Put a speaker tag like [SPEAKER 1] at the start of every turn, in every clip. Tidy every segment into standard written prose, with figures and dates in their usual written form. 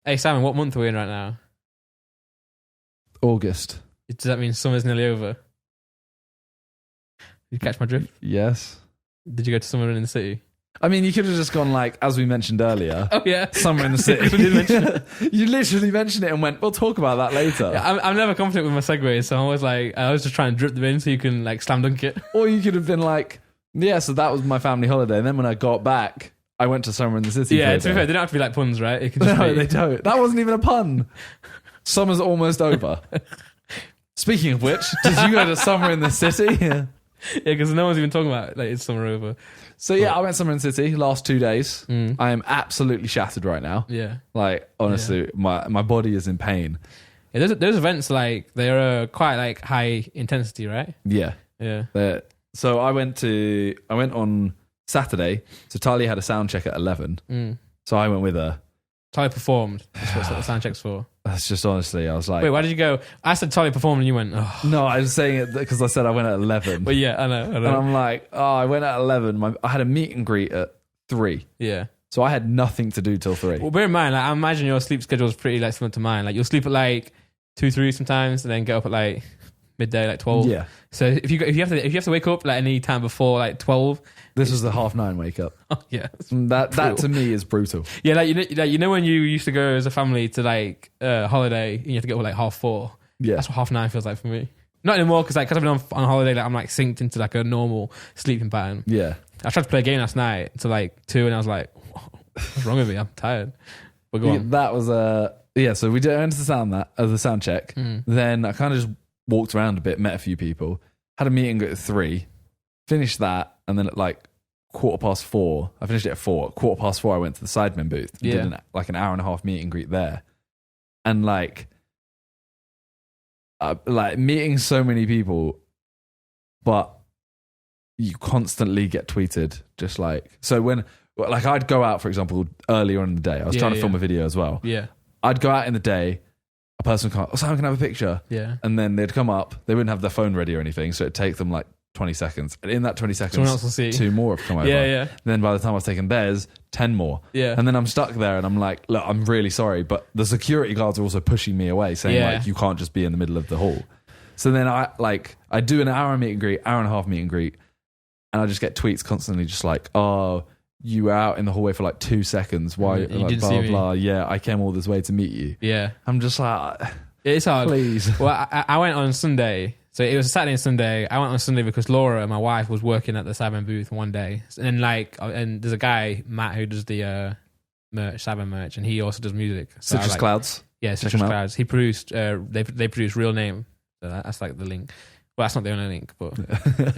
[SPEAKER 1] Hey, Simon, what month are we in right now?
[SPEAKER 2] August.
[SPEAKER 1] Does that mean summer's nearly over? Did you catch my drift?
[SPEAKER 2] Yes.
[SPEAKER 1] Did you go to somewhere in the city?
[SPEAKER 2] I mean, you could have just gone like, as we mentioned earlier.
[SPEAKER 1] Oh, yeah.
[SPEAKER 2] Somewhere in the city.
[SPEAKER 1] We did mention it.
[SPEAKER 2] You literally mentioned it and went, we'll talk about that later.
[SPEAKER 1] Yeah, I'm never confident with my segues, so I'm always like, I was just trying to drip them in so you can like slam dunk it.
[SPEAKER 2] Or you could have been like, yeah, so that was my family holiday. And then when I got back, I went to somewhere in the city.
[SPEAKER 1] Yeah, to be fair, they don't have to be like puns, right? It can just
[SPEAKER 2] No,
[SPEAKER 1] be...
[SPEAKER 2] they don't. That wasn't even a pun. Summer's almost over. Speaking of which, did you go to somewhere in the city?
[SPEAKER 1] Yeah, because no one's even talking about like it's summer over.
[SPEAKER 2] So yeah, I went somewhere in the city last 2 days.
[SPEAKER 1] Mm.
[SPEAKER 2] I am absolutely shattered right now.
[SPEAKER 1] Yeah.
[SPEAKER 2] Like, honestly, my body is in pain.
[SPEAKER 1] Yeah, those events, like, they're quite like high intensity, right?
[SPEAKER 2] Yeah.
[SPEAKER 1] Yeah.
[SPEAKER 2] So I went on Saturday. So Talia had a sound check at 11.
[SPEAKER 1] Mm.
[SPEAKER 2] So I went with her.
[SPEAKER 1] Talia performed. That's what the sound check's for.
[SPEAKER 2] That's just honestly, I was like...
[SPEAKER 1] Wait, why did you go? I said Talia performed and you went, oh.
[SPEAKER 2] No, I was saying it because I said I went at 11.
[SPEAKER 1] But yeah, I know.
[SPEAKER 2] And I'm like, I went at 11. I had a meet and greet at 3.
[SPEAKER 1] Yeah.
[SPEAKER 2] So I had nothing to do till 3.
[SPEAKER 1] Well, bear in mind, like, I imagine your sleep schedule is pretty like similar to mine. Like, you'll sleep at like 2, 3 sometimes, and then get up at like midday, like 12.
[SPEAKER 2] Yeah.
[SPEAKER 1] So if you have to wake up like any time before like 12,
[SPEAKER 2] This was the 9:30 wake up.
[SPEAKER 1] oh, yeah,
[SPEAKER 2] That to me is brutal.
[SPEAKER 1] yeah. Like you know when you used to go as a family to like holiday and you have to get up at like 4:30.
[SPEAKER 2] Yeah.
[SPEAKER 1] That's what 9:30 feels like for me. Not anymore because I've been on holiday, like I'm like synced into like a normal sleeping pattern.
[SPEAKER 2] Yeah.
[SPEAKER 1] I tried to play a game last night to like 2, and I was like, what's wrong with me? I'm tired. But go on.
[SPEAKER 2] That was so we went to the sound check.
[SPEAKER 1] Mm.
[SPEAKER 2] Then I kind of just walked around a bit, met a few people, had a meeting at 3, finished that, and then at like 4:15, I finished it at 4. 4:15, I went to the Sidemen booth.
[SPEAKER 1] Yeah.
[SPEAKER 2] Did an hour and a half meet and greet there, and like meeting so many people, but you constantly get tweeted. Just like, so when like I'd go out, for example, earlier on in the day, I was trying to film a video as well.
[SPEAKER 1] Yeah.
[SPEAKER 2] I'd go out in the day, a person would come up, Simon, can I have a picture?
[SPEAKER 1] Yeah.
[SPEAKER 2] And then they'd come up, they wouldn't have their phone ready or anything, so it'd take them like 20 seconds. And in that 20 seconds,
[SPEAKER 1] Someone else will see.
[SPEAKER 2] 2 more have come over.
[SPEAKER 1] Yeah.
[SPEAKER 2] Then by the time I was taking theirs, 10 more.
[SPEAKER 1] Yeah.
[SPEAKER 2] And then I'm stuck there and I'm like, look, I'm really sorry, but the security guards are also pushing me away, saying like, you can't just be in the middle of the hall. So then I do an hour meet and greet, hour and a half meet and greet, and I just get tweets constantly just like, oh, you were out in the hallway for like 2 seconds. Why?
[SPEAKER 1] You
[SPEAKER 2] like,
[SPEAKER 1] didn't
[SPEAKER 2] blah,
[SPEAKER 1] see me.
[SPEAKER 2] blah. Yeah, I came all this way to meet you.
[SPEAKER 1] Yeah.
[SPEAKER 2] I'm just like,
[SPEAKER 1] It's hard.
[SPEAKER 2] please.
[SPEAKER 1] Well, I went on Sunday. So it was a Saturday and Sunday. I went on Sunday because Laura, my wife, was working at the Cyber booth one day. And and there's a guy, Matt, who does the merch, Cyber merch, and he also does music. So
[SPEAKER 2] Citrus Clouds.
[SPEAKER 1] Yeah,
[SPEAKER 2] Check
[SPEAKER 1] Citrus
[SPEAKER 2] him out.
[SPEAKER 1] Clouds. He produced, they produced Real Name. So that's like the link. Well, that's not the only link, but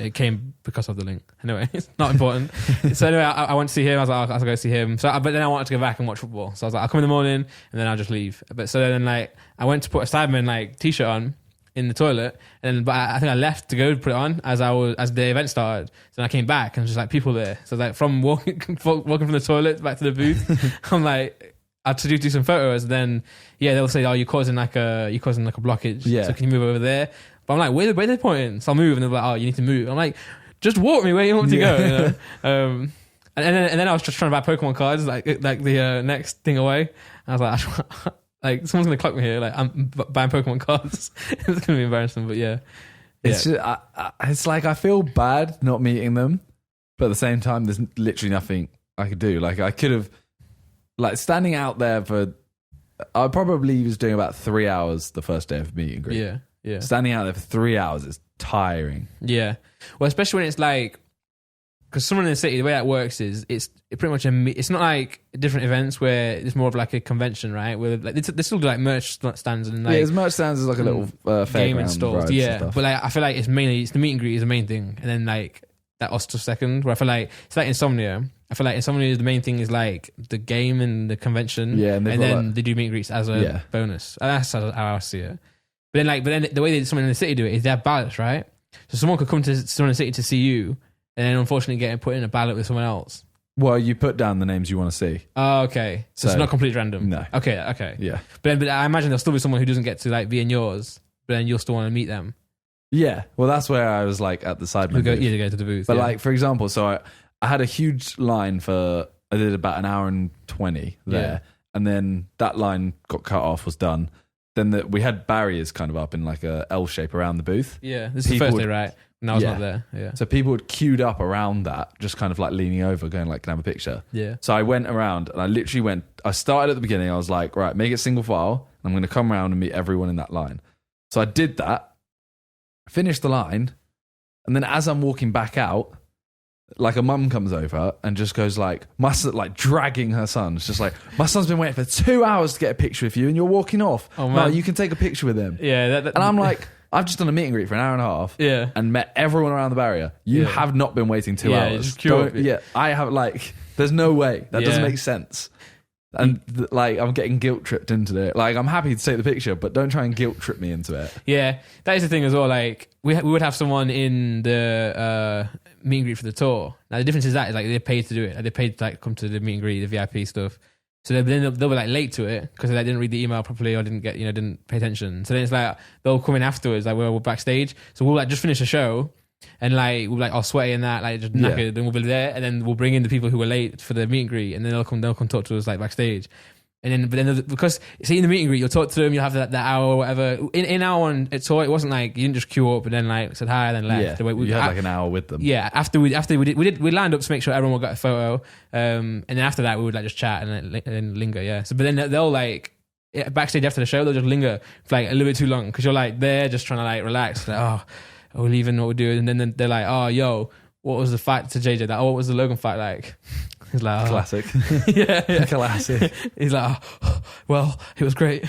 [SPEAKER 1] it came because of the link. Anyway, it's not important. So anyway, I went to see him. I was like, I'll go see him. So, but then I wanted to go back and watch football. So I was like, I'll come in the morning and then I'll just leave. But so then like I went to put a Sidemen like t-shirt on in the toilet, and then, but I think I left to go put it on as the event started. So then I came back and there's just like people there. So like from walking from the toilet back to the booth, I'm like, I had to do some photos. And then they'll say, oh, you're causing like a blockage.
[SPEAKER 2] Yeah.
[SPEAKER 1] So can you move over there? But I'm like, where are they pointing? So I'll move, and they're like, oh, you need to move. I'm like, just walk me where you want to go. You know? And then I was just trying to buy Pokemon cards, like the next thing away. I was like, like someone's gonna clock me here. Like I'm buying Pokemon cards. It's gonna be embarrassing, but yeah.
[SPEAKER 2] It's just, it's like I feel bad not meeting them, but at the same time, there's literally nothing I could do. Like I could have, like standing out there for, I probably was doing about 3 hours the first day of meet and greet.
[SPEAKER 1] Yeah. Yeah.
[SPEAKER 2] Standing out there for 3 hours is tiring.
[SPEAKER 1] Yeah. Well, especially when it's like, because someone in the city, the way that works is it's pretty much it's not like different events where it's more of like a convention, right? Where like they still do like merch stands and like
[SPEAKER 2] his merch stands is like a little
[SPEAKER 1] game and
[SPEAKER 2] fairground
[SPEAKER 1] stalls.
[SPEAKER 2] rides
[SPEAKER 1] Yeah,
[SPEAKER 2] and stuff.
[SPEAKER 1] but like I feel like it's the meet and greet is the main thing, and then like that us to second. Where I feel like it's like Insomnia. I feel like Insomnia is the main thing is like the game and the convention.
[SPEAKER 2] Yeah, and
[SPEAKER 1] then
[SPEAKER 2] like,
[SPEAKER 1] they do meet and greets as a bonus. That's how I see it. But then the way that someone in the city do it is they have ballots, right? So someone could come to someone in the city to see you, and then unfortunately get put in a ballot with someone else.
[SPEAKER 2] well, you put down the names you want to see.
[SPEAKER 1] Oh, okay. So it's not completely random.
[SPEAKER 2] No.
[SPEAKER 1] Okay.
[SPEAKER 2] Yeah.
[SPEAKER 1] But I imagine there'll still be someone who doesn't get to like be in yours, but then you'll still want to meet them.
[SPEAKER 2] Yeah. Well, that's where I was like at the Sidemen
[SPEAKER 1] You go
[SPEAKER 2] booth.
[SPEAKER 1] to the booth.
[SPEAKER 2] But like, for example, so I had a huge line I did about an hour and 20 there.
[SPEAKER 1] Yeah.
[SPEAKER 2] and then that line got cut off, was done. Then we had barriers kind of up in like a L shape around the booth.
[SPEAKER 1] Yeah, this is the first day, right? No, I was not there. Yeah.
[SPEAKER 2] So people would queued up around that, just kind of like leaning over, going like, can I have a picture?
[SPEAKER 1] Yeah.
[SPEAKER 2] So I went around and I started at the beginning. I was like, right, make it single file. I'm going to come around and meet everyone in that line. So I did that, finished the line. And then as I'm walking back out, like a mum comes over and just goes like, my son, like dragging her son. It's just like, my son's been waiting for 2 hours to get a picture with you and you're walking off.
[SPEAKER 1] Oh, man.
[SPEAKER 2] No, you can take a picture with him.
[SPEAKER 1] Yeah.
[SPEAKER 2] And I'm like, I've just done a meet and greet for an hour and a half.
[SPEAKER 1] Yeah.
[SPEAKER 2] And met everyone around the barrier. You have not been waiting 2 hours. I have like, there's no way. That doesn't make sense. And like, I'm getting guilt tripped into it. Like, I'm happy to take the picture, but don't try and guilt trip me into it.
[SPEAKER 1] Yeah, that is the thing as well. Like, we would have someone in the meet and greet for the tour. Now, the difference is that is like they're paid to do it. Like, they're paid to like come to the meet and greet, the VIP stuff. So they'll be like late to it because they like, didn't read the email properly or didn't pay attention. So then it's like they'll come in afterwards, like we're backstage. So we'll like just finish the show. And like we'll like all sweaty and that, like just knackered, then we'll be there, and then we'll bring in the people who were late for the meet and greet, and then they'll come talk to us like backstage, and then because see in the meet and greet you'll talk to them, you'll have that hour or whatever. In our one, it wasn't like you didn't just queue up and then like said hi and then left.
[SPEAKER 2] Yeah, you had like an hour with them.
[SPEAKER 1] Yeah, after we lined up to make sure everyone got a photo, and then after that we would like just chat and then linger. Yeah, so but then they'll like. Backstage after the show, they'll just linger for like a little bit too long because you're like they're just trying to like relax. Like, we're leaving, what we're doing, and then they're like, "Oh, yo, what was the fight to JJ? Like, what was the Logan fight like?" He's like,
[SPEAKER 2] "Classic,
[SPEAKER 1] yeah,
[SPEAKER 2] classic."
[SPEAKER 1] He's like, "Well, it was great."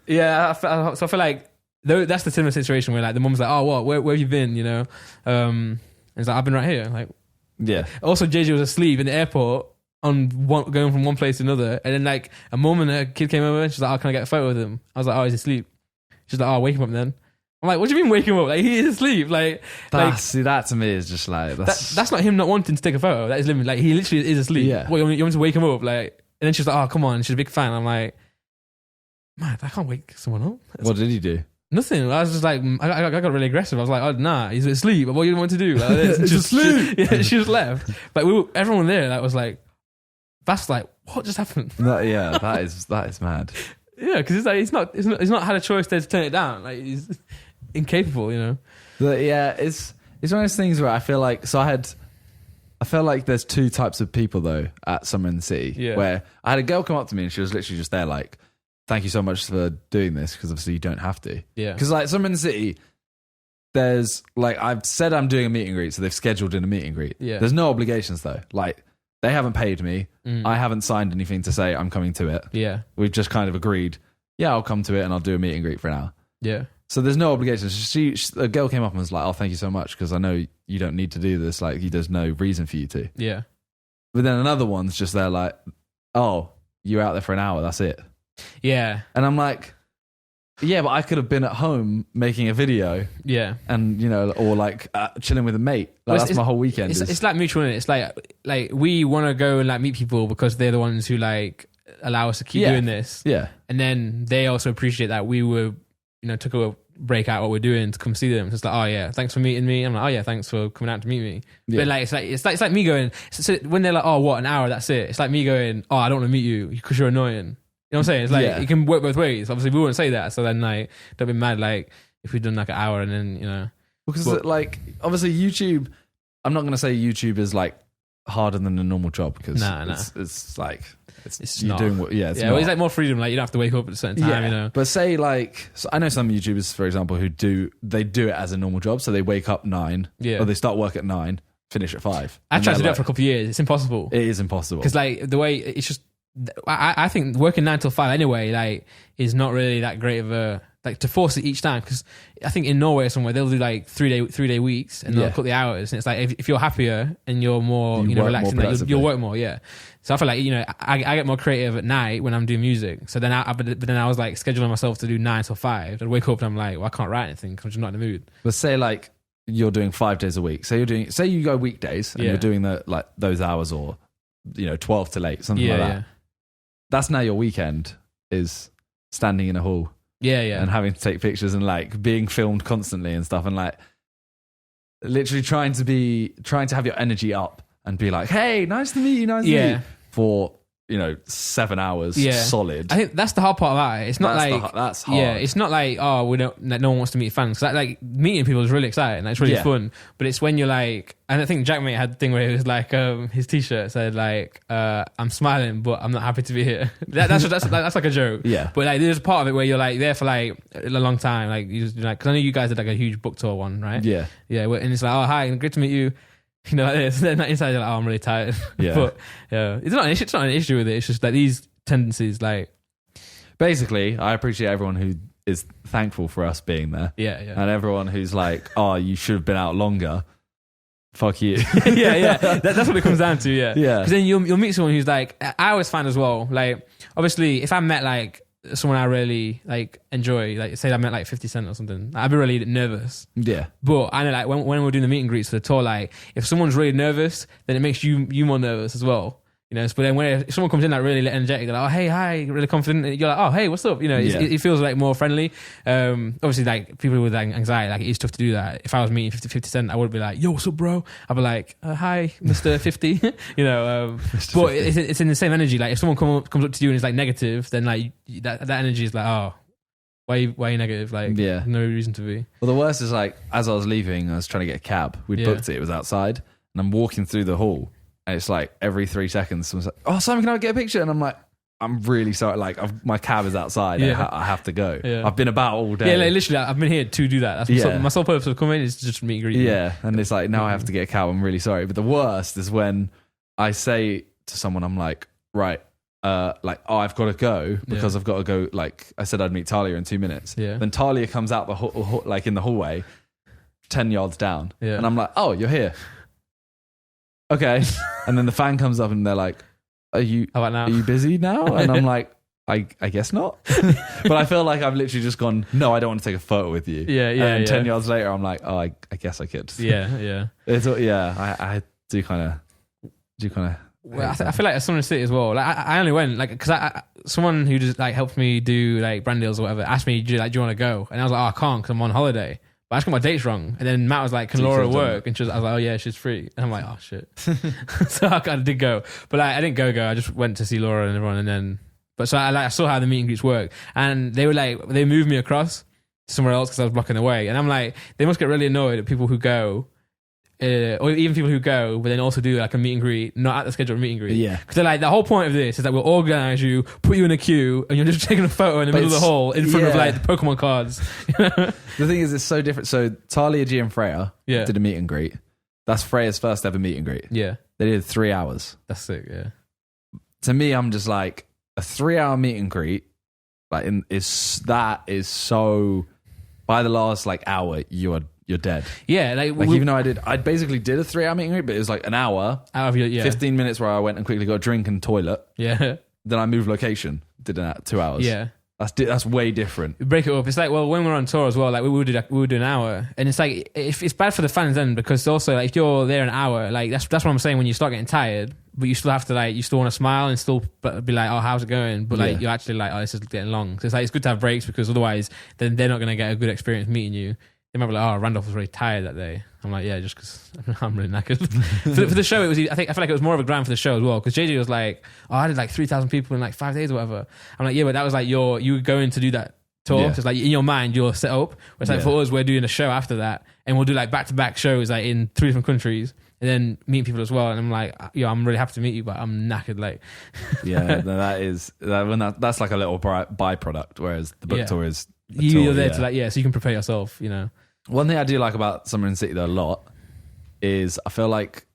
[SPEAKER 1] Yeah, so I feel like that's the similar situation where like the mum's like, "Oh, what? Where have you been?" You know, and it's like, "I've been right here." Like,
[SPEAKER 2] yeah.
[SPEAKER 1] Also, JJ was asleep in the airport going from one place to another, and then like a mum and a kid came over, and she's like, "Oh, can I get a photo with him?" I was like, "Oh, he's asleep." She's like, "Oh, wake him up then." I'm like, what do you mean wake him up? Like, he is asleep.
[SPEAKER 2] See, that to me is just like
[SPEAKER 1] that's not him not wanting to take a photo. That is literally like he literally is asleep.
[SPEAKER 2] Yeah.
[SPEAKER 1] What, you want to wake him up? Like, and then she's like, "Oh, come on." She's a big fan. I'm like, man, I can't wake someone up.
[SPEAKER 2] What did he do?
[SPEAKER 1] Nothing. I was just like, I got really aggressive. I was like, "Oh, nah, he's asleep. What do you want to do?" Like,
[SPEAKER 2] he's asleep.
[SPEAKER 1] Yeah, she just left. But everyone there that was like, that's like, what just happened?
[SPEAKER 2] Yeah, that is mad.
[SPEAKER 1] Yeah, because it's like he's not had a choice there to turn it down. Like he's incapable, you know.
[SPEAKER 2] But yeah, it's one of those things where I feel like I feel like there's two types of people though at Summer in the City.
[SPEAKER 1] Yeah.
[SPEAKER 2] Where I had a girl come up to me and she was literally just there like, "Thank you so much for doing this," because obviously you don't have to.
[SPEAKER 1] Yeah.
[SPEAKER 2] Because like Summer in the City, there's like I've said I'm doing a meet and greet, so they've scheduled in a meet and greet.
[SPEAKER 1] Yeah.
[SPEAKER 2] There's no obligations though. Like they haven't paid me. I haven't signed anything to say I'm coming to it.
[SPEAKER 1] Yeah.
[SPEAKER 2] We've just kind of agreed, yeah, I'll come to it and I'll do a meet and greet for an hour.
[SPEAKER 1] Yeah.
[SPEAKER 2] So there's no obligations. A girl came up and was like, "Oh, thank you so much because I know you don't need to do this. Like, there's no reason for you to."
[SPEAKER 1] Yeah.
[SPEAKER 2] But then another one's just there like, "Oh, you're out there for an hour. That's it."
[SPEAKER 1] Yeah.
[SPEAKER 2] And I'm like, yeah, but I could have been at home making a video.
[SPEAKER 1] Yeah.
[SPEAKER 2] And, or like chilling with a mate. Like, that's my whole weekend.
[SPEAKER 1] It's like mutual, isn't it? It's like we want to go and like meet people because they're the ones who like allow us to keep doing this.
[SPEAKER 2] Yeah.
[SPEAKER 1] And then they also appreciate that we were, took a break out what we're doing to come see them. So it's like, "Oh yeah, thanks for meeting me." I'm like, "Oh yeah, thanks for coming out to meet me." Yeah. But like it's like me going. So when they're like, "Oh, what, an hour? That's it." It's like me going, "Oh, I don't want to meet you because you're annoying." You know what I'm saying? It's like it can work both ways. Obviously, we wouldn't say that. So then, like, don't be mad. Like, if we've done like an hour and then
[SPEAKER 2] because like obviously YouTube. I'm not going to say YouTube is like harder than a normal job because it's like it's you're
[SPEAKER 1] not.
[SPEAKER 2] Doing what it's
[SPEAKER 1] well, it's like more freedom. Like you don't have to wake up at a certain time.
[SPEAKER 2] But say like I know some YouTubers, for example, who do it as a normal job. So they wake up 9, or they start work at 9, finish at 5.
[SPEAKER 1] I tried to do that for a couple of years. It's impossible.
[SPEAKER 2] It is impossible
[SPEAKER 1] because like the way it's just. I think working 9 till 5 anyway, like, is not really that great of a like to force it each time because I think in Norway or somewhere they'll do like 3-day weeks and they'll cut the hours and it's like if you're happier and you're more relaxed, you'll work more. Yeah, so I feel like I get more creative at night when I'm doing music. So then but then I was like scheduling myself to do 9 till 5. I'd wake up and I'm like, well, I can't write anything because I'm just not in the mood.
[SPEAKER 2] But say like you're doing 5 days a week. Say you go weekdays and you're doing those hours or 12 till 8, something like that. Yeah. That's now your weekend is standing in a hall.
[SPEAKER 1] Yeah, yeah.
[SPEAKER 2] And having to take pictures and like being filmed constantly and stuff and like literally trying to have your energy up and be like, "Hey, nice to meet you, for 7 hours solid.
[SPEAKER 1] I think that's the hard part about it. It's not
[SPEAKER 2] that's hard.
[SPEAKER 1] Yeah, it's not like, oh, we don't, like, no one wants to meet fans. Cause like meeting people is really exciting. Like, it's really fun. But it's when you're like, and I think Jack Mate had the thing where it was like, his t-shirt said like, I'm smiling, but I'm not happy to be here. That's like a joke.
[SPEAKER 2] Yeah.
[SPEAKER 1] But like, there's a part of it where you're like there for like a long time. Like, because I know you guys did like a huge book tour one, right?
[SPEAKER 2] Yeah.
[SPEAKER 1] Yeah. And it's like, oh, hi, great to meet you. Like this. Then inside you're like, oh, I'm really tired.
[SPEAKER 2] Yeah.
[SPEAKER 1] But yeah, it's not an issue with it. It's just like these tendencies, like,
[SPEAKER 2] basically, I appreciate everyone who is thankful for us being there.
[SPEAKER 1] Yeah.
[SPEAKER 2] And everyone who's like, oh, you should have been out longer. Fuck you.
[SPEAKER 1] yeah. That's what it comes down to. Yeah. Because then you'll meet someone who's like, I always find as well, like, obviously, if I met like someone I really like enjoy, like say I met like 50 Cent or something, I'd be really nervous.
[SPEAKER 2] Yeah.
[SPEAKER 1] But I know like when we're doing the meet and greets for the tour, like if someone's really nervous, then it makes you more nervous as well. But then if someone comes in like really energetic, they're like, oh, hey, hi, really confident, you're like, oh, hey, what's up? It feels like more friendly. Obviously, like people with like anxiety, like it's tough to do that. If I was meeting 50 Cent, I would be like, yo, what's up, bro? I'd be like, hi, Mr. 50. But 50. It's in the same energy. Like if someone comes up to you and is like negative, then like that energy is like, oh, why are you negative? Like, no reason to be.
[SPEAKER 2] Well, the worst is like, as I was leaving, I was trying to get a cab. We'd booked it. It was outside, and I'm walking through the hall. And it's like every 3 seconds, someone's like, oh, Simon, can I get a picture? And I'm like, I'm really sorry. Like, my cab is outside.
[SPEAKER 1] Yeah.
[SPEAKER 2] I have to go.
[SPEAKER 1] Yeah.
[SPEAKER 2] I've been about all day.
[SPEAKER 1] Yeah, like, literally, I've been here to do that. That's my sole purpose of coming is just meet and greet.
[SPEAKER 2] Yeah, and it's like, now I have to get a cab. I'm really sorry. But the worst is when I say to someone, I'm like, right, I've got to go because I've got to go. Like, I said I'd meet Talia in 2 minutes.
[SPEAKER 1] Yeah.
[SPEAKER 2] Then Talia comes out like in the hallway, 10 yards down.
[SPEAKER 1] Yeah.
[SPEAKER 2] And I'm like, oh, you're here. Okay. And then the fan comes up and they're like, are you busy now? And I'm like, I guess not. But I feel like I've literally just gone, no, I don't want to take a photo with you.
[SPEAKER 1] Yeah.
[SPEAKER 2] And 10 yards later, I'm like, oh, I guess I could.
[SPEAKER 1] Yeah.
[SPEAKER 2] I do kind of.
[SPEAKER 1] Well, I feel like as someone to sit as well. Like I only went like because someone who just like helped me do like brand deals or whatever asked me, do you want to go? And I was like, oh, I can't because I'm on holiday. But I just got my dates wrong. And then Matt was like, can Laura work? And I was like, oh yeah, she's free. And I'm like, oh shit. So I kind of did go. But like, I didn't go. I just went to see Laura and everyone. And then, but so I saw how the meet and greets work. And they were like, they moved me across to somewhere else because I was blocking the way. And I'm like, they must get really annoyed at people who go. Or even people who go, but then also do like a meet and greet, not at the scheduled meet and greet.
[SPEAKER 2] Yeah.
[SPEAKER 1] Because they're like, the whole point of this is that we'll organise you, put you in a queue, and you're just taking a photo in the middle of the hall in front of like the Pokemon cards.
[SPEAKER 2] The thing is, it's so different. So Talia, G and Freya did a meet and greet. That's Freya's first ever meet and greet.
[SPEAKER 1] Yeah.
[SPEAKER 2] They did 3 hours.
[SPEAKER 1] That's sick, yeah.
[SPEAKER 2] To me, I'm just like, a 3-hour meet and greet, like is so, by the last like hour, you're dead.
[SPEAKER 1] Yeah, like
[SPEAKER 2] even though I basically did a 3-hour meet and greet, but it was like an hour
[SPEAKER 1] out of your
[SPEAKER 2] 15 minutes where I went and quickly got a drink and toilet.
[SPEAKER 1] Yeah.
[SPEAKER 2] Then I moved location, did that 2 hours.
[SPEAKER 1] Yeah.
[SPEAKER 2] That's way different.
[SPEAKER 1] Break it up. It's like, well, when we're on tour as well, like we would do an hour, and it's like it's bad for the fans then because also like if you're there an hour, like that's what I'm saying. When you start getting tired, but you still have to like you still want to smile and still be like, oh, how's it going? But like you're actually like, oh, this is getting long. So it's like it's good to have breaks because otherwise, then they're not going to get a good experience meeting you. They might be like, oh, Randolph was really tired that day. I'm like, yeah, just because I'm really knackered. for the show, it was. I feel like it was more of a grind for the show as well. Because JJ was like, oh, I did like 3,000 people in like 5 days or whatever. I'm like, yeah, but that was like you were going to do that tour. Yeah. So it's like in your mind, you're set up. It's like for us, we're doing a show after that, and we'll do like back-to-back shows like in 3 different countries, and then meet people as well. And I'm like, yo, I'm really happy to meet you, but I'm knackered. Like,
[SPEAKER 2] that's like a little byproduct, whereas the book tour is.
[SPEAKER 1] You're there to like, so you can prepare yourself,
[SPEAKER 2] One thing I do like about Summer in City though a lot is I feel like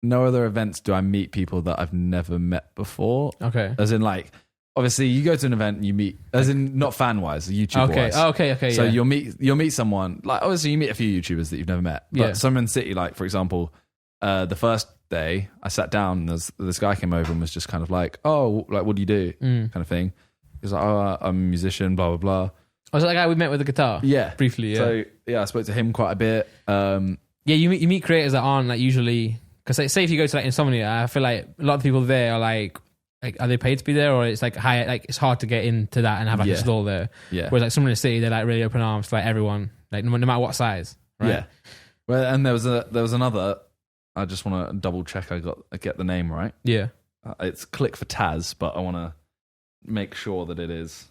[SPEAKER 2] no other events do I meet people that I've never met before.
[SPEAKER 1] Okay.
[SPEAKER 2] As in like, obviously you go to an event and you meet, as in not fan wise, YouTube wise.
[SPEAKER 1] Okay.
[SPEAKER 2] So you'll meet someone, like obviously you meet a few YouTubers that you've never met. But Summer in City, like for example, the first day I sat down and this guy came over and was just kind of like, oh, like what do you do? Kind of thing. He was like, oh, I'm a musician, blah, blah, blah.
[SPEAKER 1] Was that the guy we met with the guitar?
[SPEAKER 2] Yeah.
[SPEAKER 1] Briefly, yeah.
[SPEAKER 2] So, I spoke to him quite a bit.
[SPEAKER 1] You meet creators that aren't like usually... Because like, say if you go to like Insomnia, I feel like a lot of people there are like are they paid to be there? Or it's like high, like it's hard to get into that and have like a stall there.
[SPEAKER 2] Yeah.
[SPEAKER 1] Whereas like Summer in the City, they're like really open arms to like everyone, like no matter what size. Right?
[SPEAKER 2] Yeah. Well, and there was another... I just want to double check I get the name right.
[SPEAKER 1] Yeah.
[SPEAKER 2] It's Click for Taz, but I want to make sure that it is.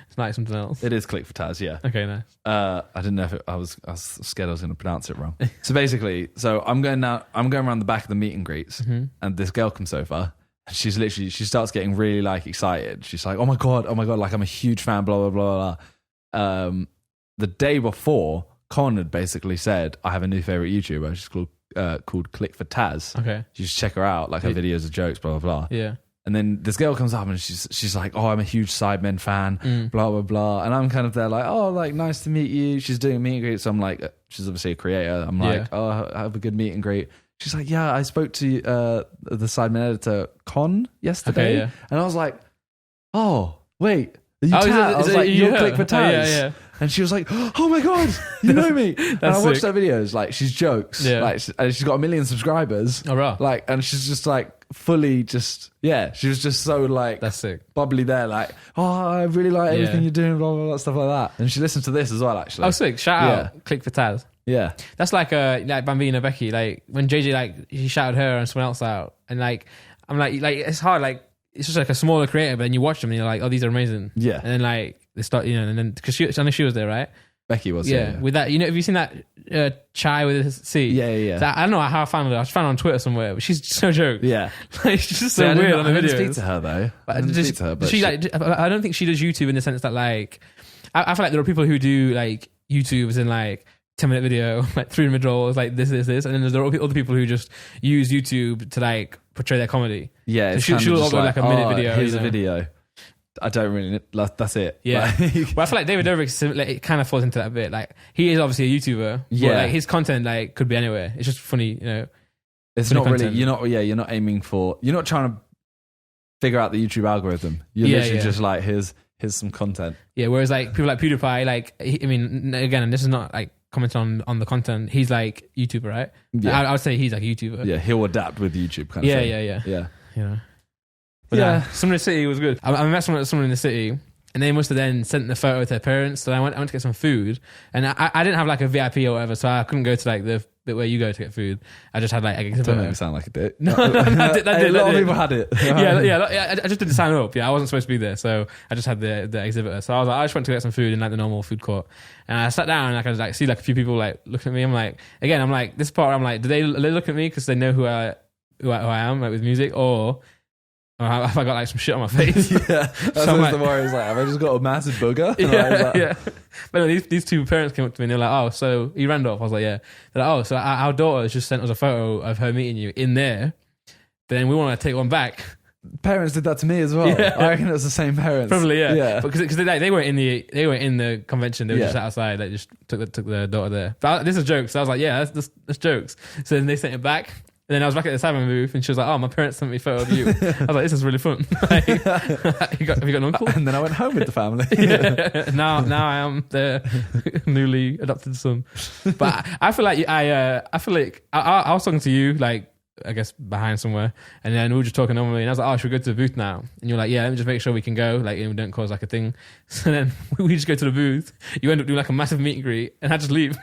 [SPEAKER 1] It's like something else.
[SPEAKER 2] It is Click for Taz, yeah.
[SPEAKER 1] Okay, nice.
[SPEAKER 2] I didn't know if I was scared I was going to pronounce it wrong. So basically, I'm going around the back of the meet and greets, and this girl comes over, and she starts getting really like excited. She's like, oh my god, like I'm a huge fan, blah blah blah blah. The day before, Con had basically said, I have a new favorite YouTuber. She's called Click for Taz.
[SPEAKER 1] Okay,
[SPEAKER 2] you should check her out. Like her videos are jokes, blah blah blah.
[SPEAKER 1] Yeah.
[SPEAKER 2] And then this girl comes up and she's like, oh, I'm a huge Sidemen fan, blah, blah, blah. And I'm kind of there like, oh, like, nice to meet you. She's doing a meet and greet. So I'm like, she's obviously a creator. I'm like, oh, have a good meet and greet. She's like, yeah, I spoke to the Sidemen editor, Con, yesterday.
[SPEAKER 1] Okay, yeah.
[SPEAKER 2] And I was like, oh, wait. Are you Taz? I was like, you're Click for Taz.
[SPEAKER 1] Yeah.
[SPEAKER 2] And she was like, oh my God, you know me. And I watched
[SPEAKER 1] sick.
[SPEAKER 2] her videos. Like, she's jokes.
[SPEAKER 1] Yeah.
[SPEAKER 2] Like, and she's got 1 million subscribers.
[SPEAKER 1] Oh, right.
[SPEAKER 2] Like, and she's just like, fully just she was just so like
[SPEAKER 1] that's sick,
[SPEAKER 2] bubbly there, like, oh, I really like everything you're doing, blah blah blah, stuff like that. And she listens to this as well, actually.
[SPEAKER 1] Oh, sick. Shout out Click for Taz.
[SPEAKER 2] Yeah,
[SPEAKER 1] that's like Bambina Becky, like when JJ like he shouted her and someone else out, and like I'm like it's hard, like it's just like a smaller creator, but then you watch them and you're like, oh, these are amazing.
[SPEAKER 2] Yeah.
[SPEAKER 1] And then like they start, and then because I know she was there, right?
[SPEAKER 2] Becky was,
[SPEAKER 1] yeah. With that, have you seen that Chai with his C?
[SPEAKER 2] Yeah.
[SPEAKER 1] So I don't know how I found her. I just found her on Twitter somewhere, but she's just so joke.
[SPEAKER 2] Yeah.
[SPEAKER 1] Like, she's just so weird on the videos.
[SPEAKER 2] I didn't speak to her though. I
[SPEAKER 1] don't think she does YouTube in the sense that like, I feel like there are people who do like YouTube as in like 10-minute video, like 300 rolls, like this, and then there are other people who just use YouTube to like portray their comedy.
[SPEAKER 2] Yeah.
[SPEAKER 1] So she'll upload like a minute video.
[SPEAKER 2] Here's a video. I don't really. That's it.
[SPEAKER 1] Yeah, but I feel like David Dobrik, like, it kind of falls into that bit. Like he is obviously a YouTuber.
[SPEAKER 2] Yeah,
[SPEAKER 1] but, like his content like could be anywhere. It's just funny,
[SPEAKER 2] It's not content. Really. You're not aiming for. You're not trying to figure out the YouTube algorithm. You're literally just like here's some content. Yeah.
[SPEAKER 1] Whereas like people like PewDiePie, like again, and this is not like commenting on the content. He's like YouTuber, right?
[SPEAKER 2] Yeah.
[SPEAKER 1] I would say he's like a YouTuber.
[SPEAKER 2] Yeah, he'll adapt with YouTube kind of thing.
[SPEAKER 1] Yeah. But someone in the city was good. I met someone in the city, and they must have then sent the photo to their parents. So I went to get some food, and I didn't have like a VIP or whatever, so I couldn't go to like the bit where you go to get food. I just had like a
[SPEAKER 2] Don't make me sound like a dick.
[SPEAKER 1] No, I did.
[SPEAKER 2] A lot of people had it.
[SPEAKER 1] Yeah. I just didn't sign up. Yeah, I wasn't supposed to be there, so I just had the exhibitor. So I was like, I just went to get some food in like the normal food court, and I sat down and I could like see like a few people like looking at me. I'm like, this part where I'm like, do they look at me because they know who I am, like with music, or have I got like some shit on my face?
[SPEAKER 2] Yeah, that's so the worry. Is like, have I just got a massive booger?
[SPEAKER 1] Yeah. But no, these two parents came up to me and they're like, oh, so you Randolph? I was like, yeah. They're like, oh, so our daughter has just sent us a photo of her meeting you in there. But then we want to take one back.
[SPEAKER 2] Parents did that to me as well. Yeah. I reckon it was the same parents.
[SPEAKER 1] Probably, yeah. Because they weren't in the convention. They were just outside. They just took the daughter there. But this is jokes. So I was like, yeah, that's jokes. So then they sent it back. And then I was back at the Simon booth, and she was like, "Oh, my parents sent me a photo of you." I was like, "This is really fun." Like, have you got an uncle?
[SPEAKER 2] And then I went home with the family.
[SPEAKER 1] Now I am the newly adopted son. But I feel like I was talking to you, like I guess behind somewhere, and then we were just talking normally, and I was like, "Oh, should we go to the booth now?" And you're like, "Yeah, let me just make sure we can go, like, and we don't cause like a thing." So then we just go to the booth. You end up doing like a massive meet and greet, and I just leave.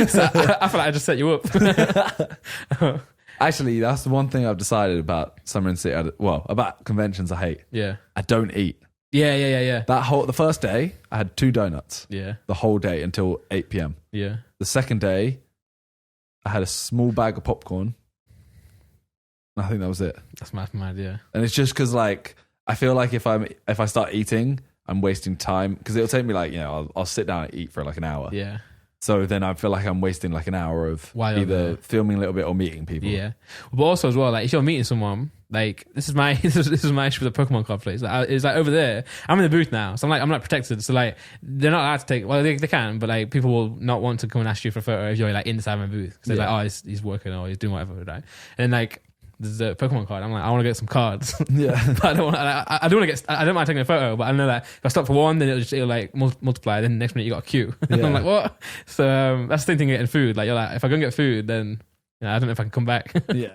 [SPEAKER 1] So I feel like I just set you up.
[SPEAKER 2] Actually, that's the one thing I've decided about Summer in City. About conventions I hate.
[SPEAKER 1] Yeah.
[SPEAKER 2] I don't eat.
[SPEAKER 1] Yeah.
[SPEAKER 2] The first day, I had 2 donuts.
[SPEAKER 1] Yeah.
[SPEAKER 2] The whole day until 8 p.m.
[SPEAKER 1] Yeah.
[SPEAKER 2] The second day, I had a small bag of popcorn. I think that was it.
[SPEAKER 1] That's mad, yeah.
[SPEAKER 2] And it's just because, like, I feel like if I start eating, I'm wasting time. Because it'll take me, like, I'll sit down and eat for like an hour.
[SPEAKER 1] Yeah.
[SPEAKER 2] So then I feel like I'm wasting like an hour of either filming a little bit or meeting people.
[SPEAKER 1] Yeah, but also as well, like if you're meeting someone, like this is my issue with the Pokemon card place. It's like over there, I'm in the booth now, so I'm not protected. So like they're not allowed to take. Well, they can, but like people will not want to come and ask you for a photo if you're like inside my booth. So they're like, oh, he's working or he's doing whatever, right? And then like there's a Pokemon card. I'm like, I want to get some cards.
[SPEAKER 2] Yeah,
[SPEAKER 1] but I don't want. I don't want to get. I don't mind taking a photo, but I know that if I stop for one, then it'll like multiply. Then the next minute you got a queue. And I'm like, what? So that's the same thing getting food. Like you're like, if I go and get food, then I don't know if I can come back.
[SPEAKER 2] Yeah.